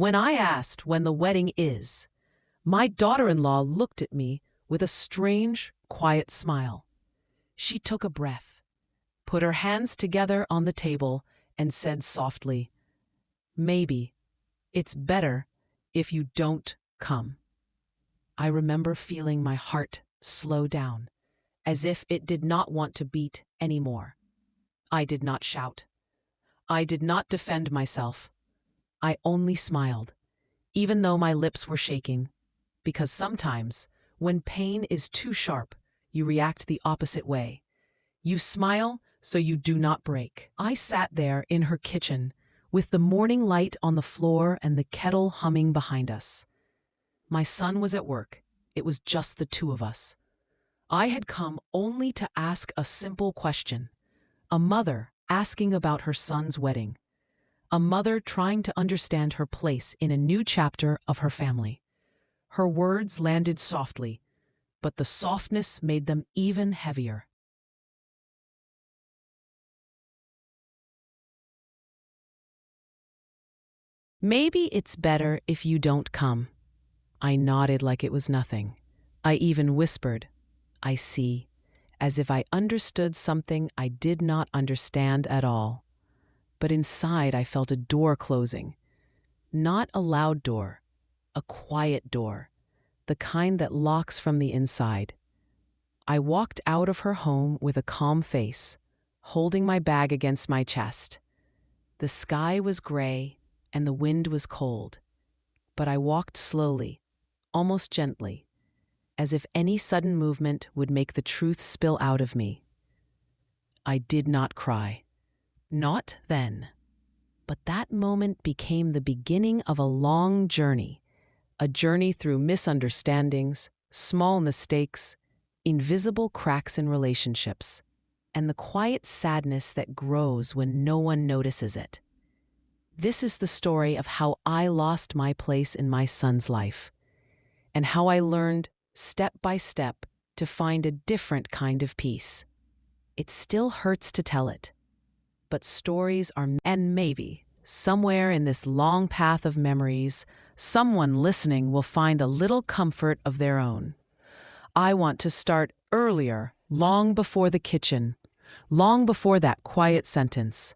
When I asked when the wedding is, my daughter-in-law looked at me with a strange, quiet smile. She took a breath, put her hands together on the table, and said softly, "Maybe it's better if you don't come." I remember feeling my heart slow down, as if it did not want to beat anymore. I did not shout. I did not defend myself. I only smiled, even though my lips were shaking, because sometimes, when pain is too sharp, you react the opposite way. You smile so you do not break. I sat there in her kitchen, with the morning light on the floor and the kettle humming behind us. My son was at work. It was just the two of us. I had come only to ask a simple question. A mother asking about her son's wedding. A mother trying to understand her place in a new chapter of her family. Her words landed softly, but the softness made them even heavier. "Maybe it's better if you don't come." I nodded like it was nothing. I even whispered, "I see," as if I understood something I did not understand at all. But inside I felt a door closing. Not a loud door, a quiet door, the kind that locks from the inside. I walked out of her home with a calm face, holding my bag against my chest. The sky was gray and the wind was cold, but I walked slowly, almost gently, as if any sudden movement would make the truth spill out of me. I did not cry. Not then. But that moment became the beginning of a long journey, a journey through misunderstandings, small mistakes, invisible cracks in relationships, and the quiet sadness that grows when no one notices it. This is the story of how I lost my place in my son's life, and how I learned, step by step, to find a different kind of peace. It still hurts to tell it, but stories are, and maybe, somewhere in this long path of memories, someone listening will find a little comfort of their own. I want to start earlier, long before the kitchen, long before that quiet sentence.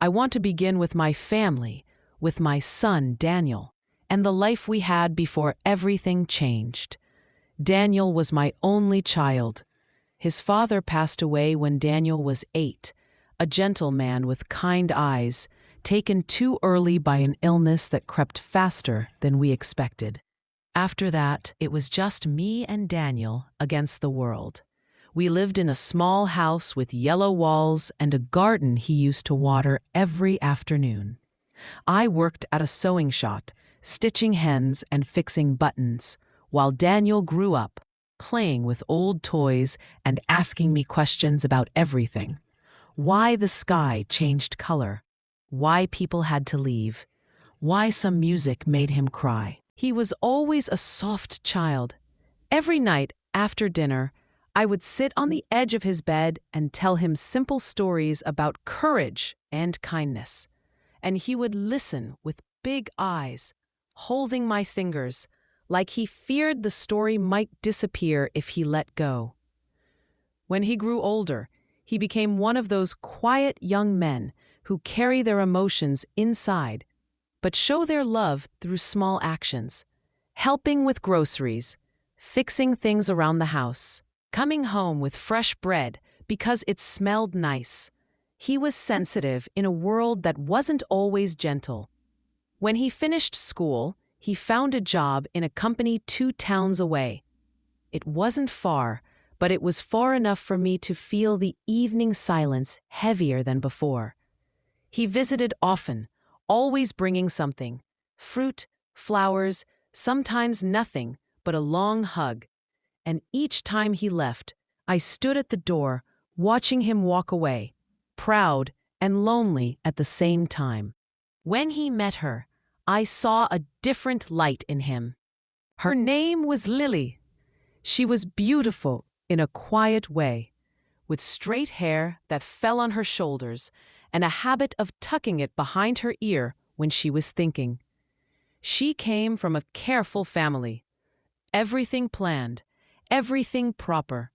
I want to begin with my family, with my son, Daniel, and the life we had before everything changed. Daniel was my only child. His father passed away when Daniel was 8, a gentle man with kind eyes, taken too early by an illness that crept faster than we expected. After that, it was just me and Daniel against the world. We lived in a small house with yellow walls and a garden he used to water every afternoon. I worked at a sewing shop, stitching hens and fixing buttons, while Daniel grew up, playing with old toys and asking me questions about everything. Why the sky changed color, why people had to leave, why some music made him cry. He was always a soft child. Every night after dinner, I would sit on the edge of his bed and tell him simple stories about courage and kindness. And he would listen with big eyes, holding my fingers, like he feared the story might disappear if he let go. When he grew older, he became one of those quiet young men who carry their emotions inside, but show their love through small actions, helping with groceries, fixing things around the house, coming home with fresh bread because it smelled nice. He was sensitive in a world that wasn't always gentle. When he finished school, he found a job in a company 2 towns away. It wasn't far, but it was far enough for me to feel the evening silence heavier than before. He visited often, always bringing something: fruit, flowers, sometimes nothing but a long hug. And each time he left, I stood at the door, watching him walk away, proud and lonely at the same time. When he met her, I saw a different light in him. Her name was Lily. She was beautiful in a quiet way, with straight hair that fell on her shoulders and a habit of tucking it behind her ear when she was thinking. She came from a careful family. Everything planned, everything proper,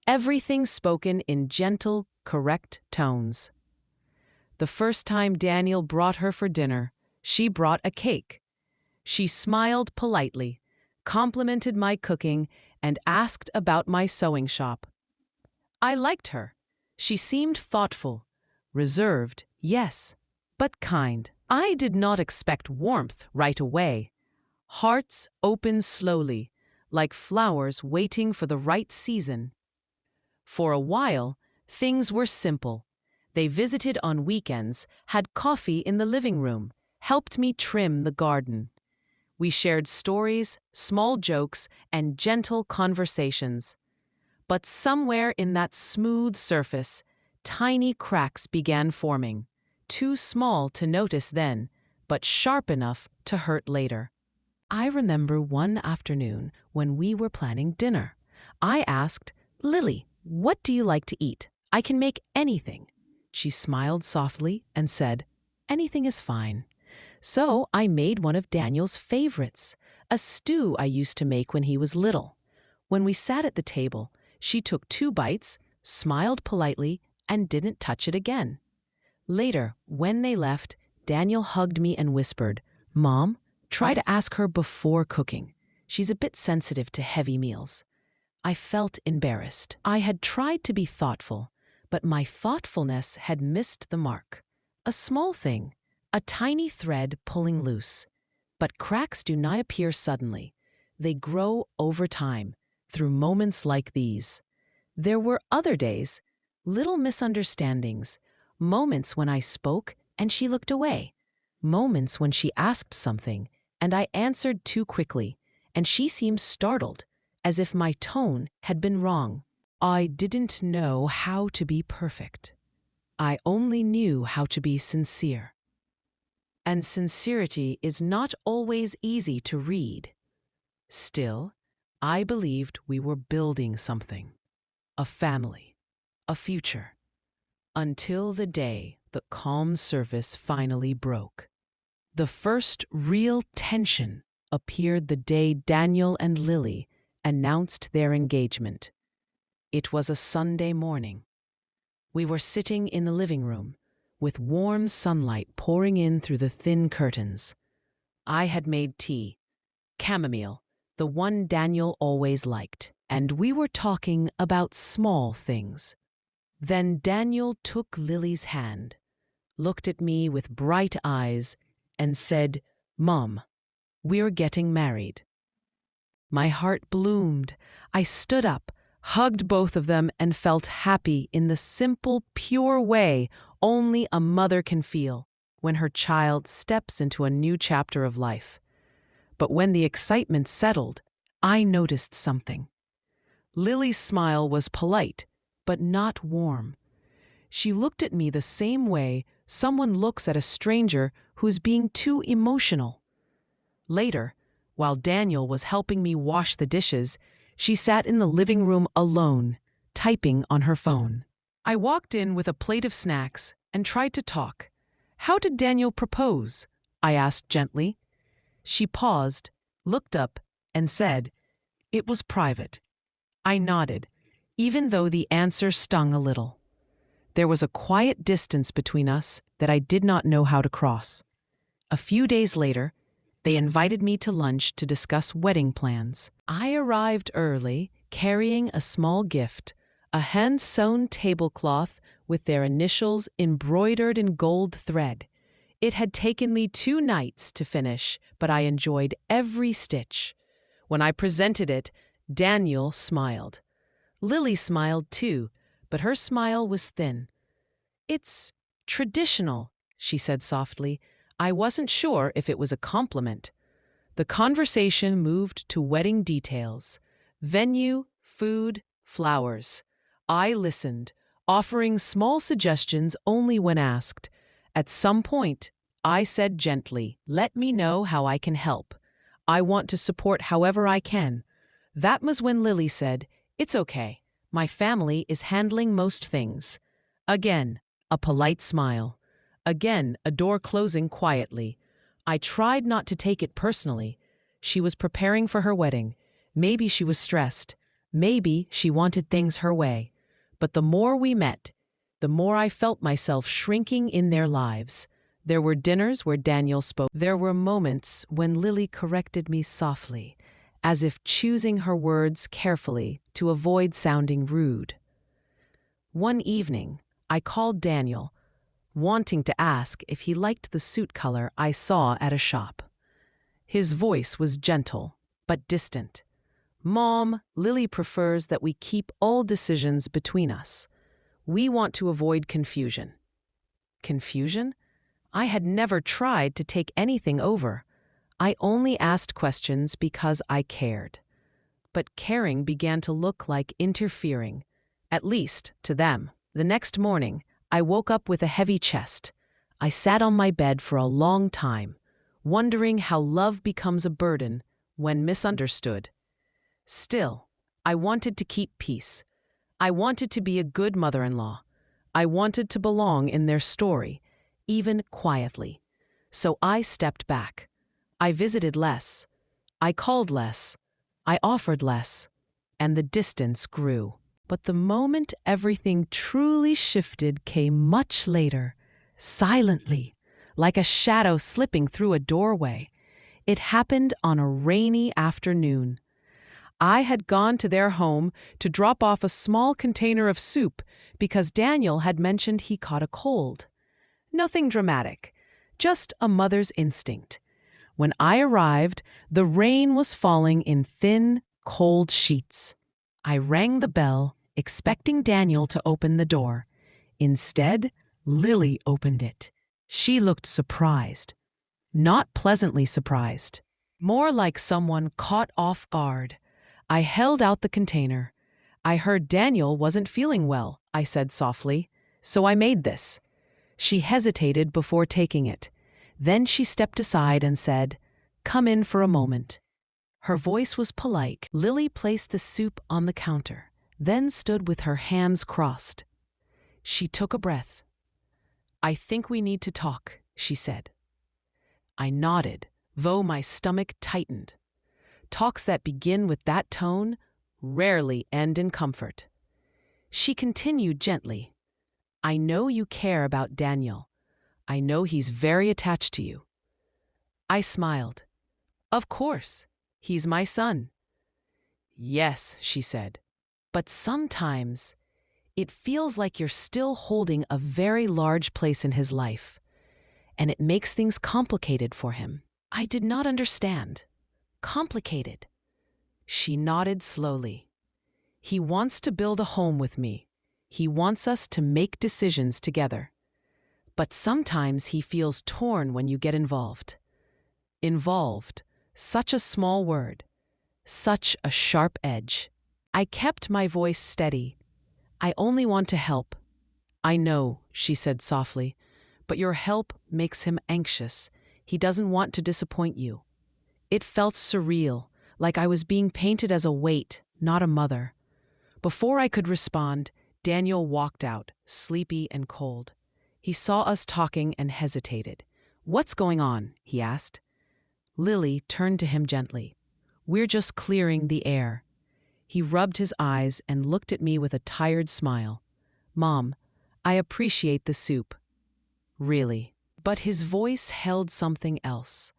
everything spoken in gentle, correct tones. The first time Daniel brought her for dinner, she brought a cake. She smiled politely, complimented my cooking, and asked about my sewing shop. I liked her. She seemed thoughtful, reserved, yes, but kind. I did not expect warmth right away. Hearts opened slowly, like flowers waiting for the right season. For a while, things were simple. They visited on weekends, had coffee in the living room, helped me trim the garden. We shared stories, small jokes, and gentle conversations. But somewhere in that smooth surface, tiny cracks began forming, too small to notice then, but sharp enough to hurt later. I remember one afternoon when we were planning dinner. I asked, "Lily, what do you like to eat? I can make anything." She smiled softly and said, "Anything is fine." So I made one of Daniel's favorites, a stew I used to make when he was little. When we sat at the table, she took 2 bites, smiled politely, and didn't touch it again. Later, when they left, Daniel hugged me and whispered, "Mom, try to ask her before cooking. She's a bit sensitive to heavy meals." I felt embarrassed. I had tried to be thoughtful, but my thoughtfulness had missed the mark. A small thing, a tiny thread pulling loose. But cracks do not appear suddenly. They grow over time, through moments like these. There were other days, little misunderstandings, moments when I spoke and she looked away, moments when she asked something and I answered too quickly, and she seemed startled, as if my tone had been wrong. I didn't know how to be perfect. I only knew how to be sincere. And sincerity is not always easy to read. Still, I believed we were building something, a family, a future, until the day the calm surface finally broke. The first real tension appeared the day Daniel and Lily announced their engagement. It was a Sunday morning. We were sitting in the living room, with warm sunlight pouring in through the thin curtains. I had made tea, chamomile, the one Daniel always liked, and we were talking about small things. Then Daniel took Lily's hand, looked at me with bright eyes, and said, "Mom, we're getting married." My heart bloomed. I stood up, hugged both of them, and felt happy in the simple, pure way only a mother can feel when her child steps into a new chapter of life. But when the excitement settled, I noticed something. Lily's smile was polite, but not warm. She looked at me the same way someone looks at a stranger who's being too emotional. Later, while Daniel was helping me wash the dishes, she sat in the living room alone, typing on her phone. I walked in with a plate of snacks and tried to talk. "How did Daniel propose?" I asked gently. She paused, looked up, and said, "It was private." I nodded, even though the answer stung a little. There was a quiet distance between us that I did not know how to cross. A few days later, they invited me to lunch to discuss wedding plans. I arrived early, carrying a small gift, a hand-sewn tablecloth with their initials embroidered in gold thread. It had taken me 2 nights to finish, but I enjoyed every stitch. When I presented it, Daniel smiled. Lily smiled too, but her smile was thin. "It's traditional," she said softly. I wasn't sure if it was a compliment. The conversation moved to wedding details: venue, food, flowers. I listened, offering small suggestions only when asked. At some point, I said gently, "Let me know how I can help. I want to support however I can." That was when Lily said, "It's okay. My family is handling most things." Again, a polite smile. Again, a door closing quietly. I tried not to take it personally. She was preparing for her wedding. Maybe she was stressed. Maybe she wanted things her way. But the more we met, the more I felt myself shrinking in their lives. There were dinners where Daniel spoke. There were moments when Lily corrected me softly, as if choosing her words carefully to avoid sounding rude. One evening, I called Daniel, wanting to ask if he liked the suit color I saw at a shop. His voice was gentle, but distant. "Mom, Lily prefers that we keep all decisions between us. We want to avoid confusion." Confusion? I had never tried to take anything over. I only asked questions because I cared. But caring began to look like interfering, at least to them. The next morning, I woke up with a heavy chest. I sat on my bed for a long time, wondering how love becomes a burden when misunderstood. Still, I wanted to keep peace. I wanted to be a good mother-in-law. I wanted to belong in their story, even quietly. So I stepped back. I visited less. I called less. I offered less. And the distance grew. But the moment everything truly shifted came much later, silently, like a shadow slipping through a doorway. It happened on a rainy afternoon. I had gone to their home to drop off a small container of soup because Daniel had mentioned he caught a cold. Nothing dramatic, just a mother's instinct. When I arrived, the rain was falling in thin, cold sheets. I rang the bell, expecting Daniel to open the door. Instead, Lily opened it. She looked surprised. Not pleasantly surprised. More like someone caught off guard. I held out the container. "I heard Daniel wasn't feeling well," I said softly, "so I made this." She hesitated before taking it. Then she stepped aside and said, "Come in for a moment." Her voice was polite. Lily placed the soup on the counter, then stood with her hands crossed. She took a breath. "I think we need to talk," she said. I nodded, though my stomach tightened. Talks that begin with that tone rarely end in comfort. She continued gently, "I know you care about Daniel. I know he's very attached to you." I smiled. "Of course, he's my son." "Yes," she said, "but sometimes it feels like you're still holding a very large place in his life, and it makes things complicated for him." I did not understand. Complicated. She nodded slowly. "He wants to build a home with me. He wants us to make decisions together. But sometimes he feels torn when you get involved." Involved. Such a small word. Such a sharp edge. I kept my voice steady. "I only want to help." "I know," she said softly, "but your help makes him anxious. He doesn't want to disappoint you." It felt surreal, like I was being painted as a weight, not a mother. Before I could respond, Daniel walked out, sleepy and cold. He saw us talking and hesitated. "What's going on?" he asked. Lily turned to him gently. "We're just clearing the air." He rubbed his eyes and looked at me with a tired smile. "Mom, I appreciate the soup." Really. But his voice held something else.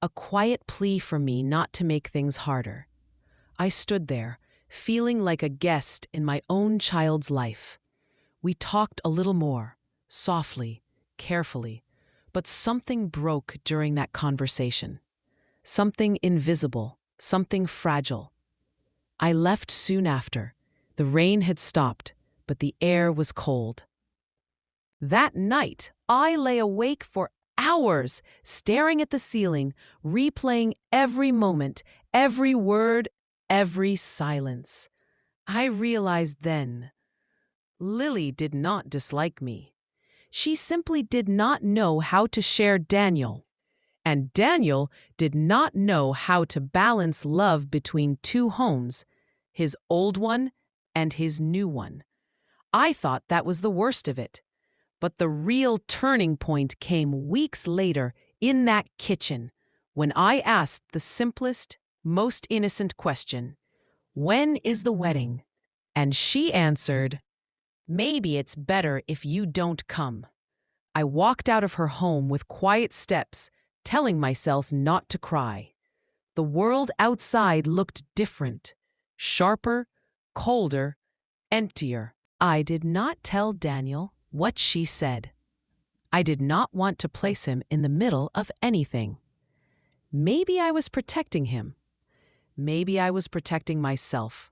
A quiet plea for me not to make things harder. I stood there, feeling like a guest in my own child's life. We talked a little more, softly, carefully, but something broke during that conversation. Something invisible, something fragile. I left soon after. The rain had stopped, but the air was cold. That night, I lay awake for hours, staring at the ceiling, replaying every moment, every word, every silence. I realized then, Lily did not dislike me. She simply did not know how to share Daniel. And Daniel did not know how to balance love between two homes, his old one and his new one. I thought that was the worst of it. But the real turning point came weeks later In that kitchen, when I asked the simplest, most innocent question, "When is the wedding?" And she answered, "Maybe it's better if you don't come." I walked out of her home with quiet steps, telling myself not to cry. The world outside looked different, sharper, colder, emptier. I did not tell Daniel what she said. I did not want to place him in the middle of anything. Maybe I was protecting him. Maybe I was protecting myself.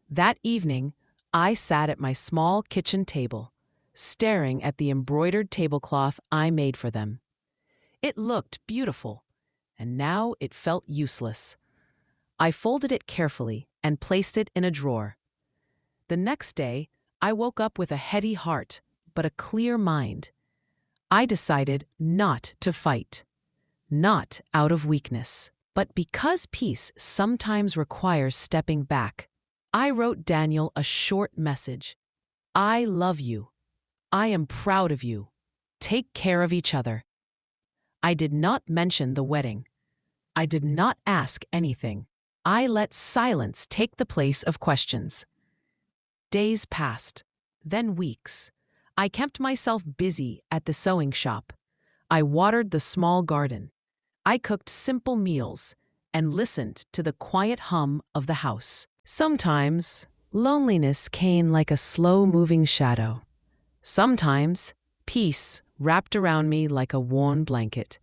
That evening, I sat at my small kitchen table, staring at the embroidered tablecloth I made for them. It looked beautiful, and now it felt useless. I folded it carefully and placed it in a drawer. The next day, I woke up with a heady heart, but a clear mind. I decided not to fight. Not out of weakness, but because peace sometimes requires stepping back. I wrote Daniel a short message. "I love you. I am proud of you. Take care of each other." I did not mention the wedding. I did not ask anything. I let silence take the place of questions. Days passed, then weeks. I kept myself busy at the sewing shop. I watered the small garden. I cooked simple meals and listened to the quiet hum of the house. Sometimes, loneliness came like a slow-moving shadow. Sometimes, peace wrapped around me like a warm blanket.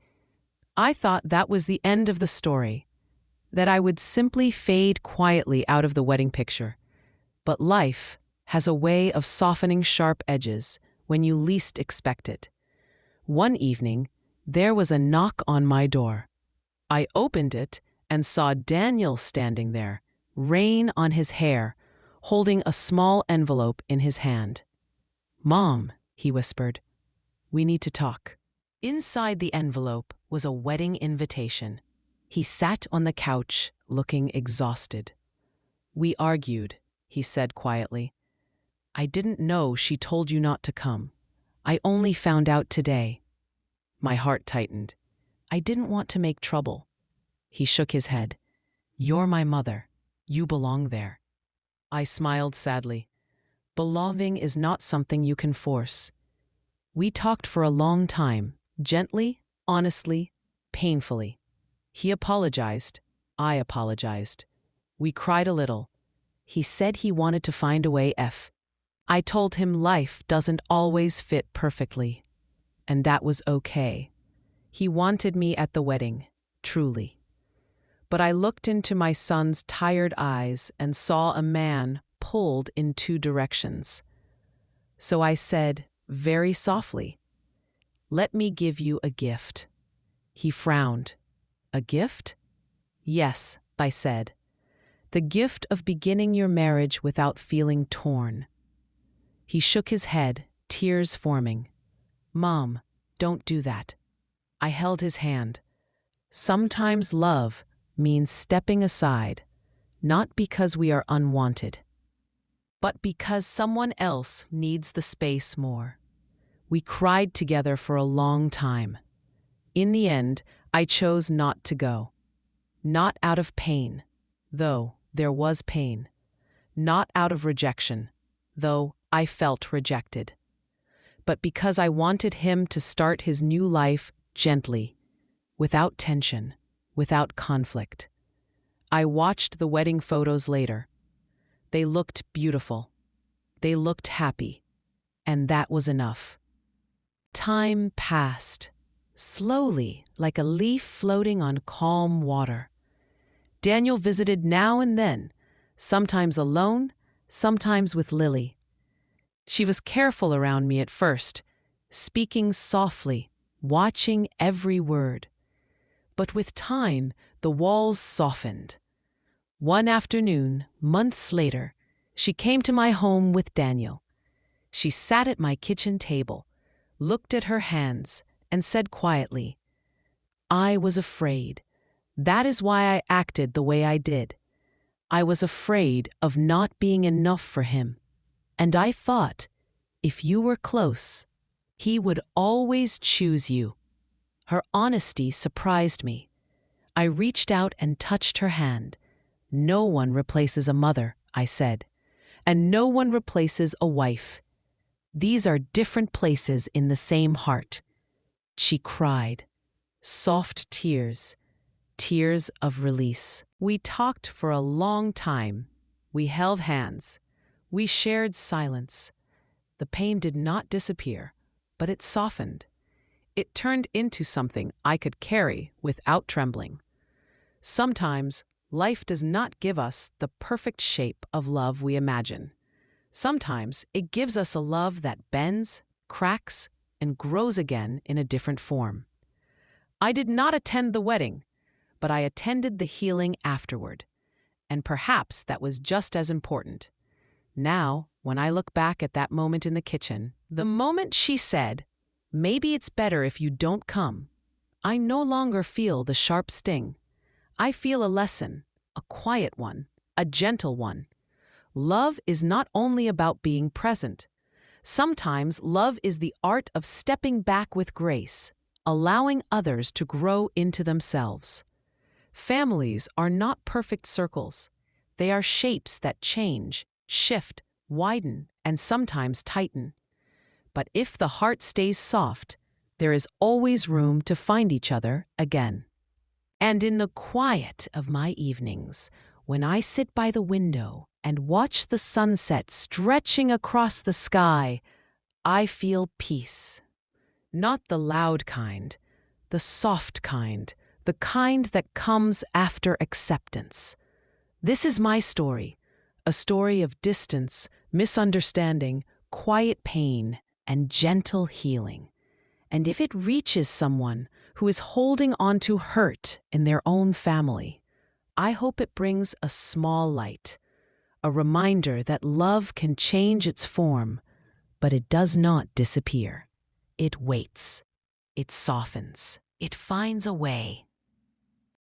I thought that was the end of the story, that I would simply fade quietly out of the wedding picture. But life has a way of softening sharp edges when you least expect it. One evening, there was a knock on my door. I opened it and saw Daniel standing there, rain on his hair, holding a small envelope in his hand. "Mom," he whispered, "we need to talk." Inside the envelope was a wedding invitation. He sat on the couch, looking exhausted. "We argued," he said quietly. "I didn't know she told you not to come. I only found out today." My heart tightened. I didn't want to make trouble. He shook his head. "You're my mother. You belong there." I smiled sadly. Belonging is not something you can force. We talked for a long time, gently, honestly, painfully. He apologized. I apologized. We cried a little. He said he wanted to find a way. I told him life doesn't always fit perfectly, and that was okay. He wanted me at the wedding, truly. But I looked into my son's tired eyes and saw a man pulled in two directions. So I said, very softly, "Let me give you a gift." He frowned. "A gift?" "Yes," I said. "The gift of beginning your marriage without feeling torn." He shook his head, tears forming. "Mom, don't do that." I held his hand. Sometimes love means stepping aside, not because we are unwanted, but because someone else needs the space more. We cried together for a long time. In the end, I chose not to go. Not out of pain, though there was pain. Not out of rejection, though I felt rejected. But because I wanted him to start his new life gently, without tension, without conflict. I watched the wedding photos later. They looked beautiful. They looked happy. And that was enough. Time passed, slowly, like a leaf floating on calm water. Daniel visited now and then, sometimes alone, sometimes with Lily. She was careful around me at first, speaking softly, watching every word. But with time, the walls softened. One afternoon, months later, she came to my home with Daniel. She sat at my kitchen table, looked at her hands, and said quietly, "I was afraid. That is why I acted the way I did. I was afraid of not being enough for him. And I thought, if you were close, he would always choose you." Her honesty surprised me. I reached out and touched her hand. "No one replaces a mother," I said, "and no one replaces a wife. These are different places in the same heart." She cried. Soft tears, tears of release. We talked for a long time. We held hands. We shared silence. The pain did not disappear, but it softened. It turned into something I could carry without trembling. Sometimes, life does not give us the perfect shape of love we imagine. Sometimes, it gives us a love that bends, cracks, and grows again in a different form. I did not attend the wedding, but I attended the healing afterward. And perhaps that was just as important. Now, when I look back at that moment in the kitchen, the moment she said, "Maybe it's better if you don't come," I no longer feel the sharp sting. I feel a lesson, a quiet one, a gentle one. Love is not only about being present. Sometimes love is the art of stepping back with grace, allowing others to grow into themselves. Families are not perfect circles. They are shapes that change, shift, widen, and sometimes tighten. But if the heart stays soft, there is always room to find each other again. And in the quiet of my evenings, when I sit by the window and watch the sunset stretching across the sky, I feel peace. Not the loud kind, the soft kind, the kind that comes after acceptance. This is my story, a story of distance, misunderstanding, quiet pain, and gentle healing. And if it reaches someone who is holding on to hurt in their own family, I hope it brings a small light, a reminder that love can change its form, but it does not disappear. It waits. It softens. It finds a way.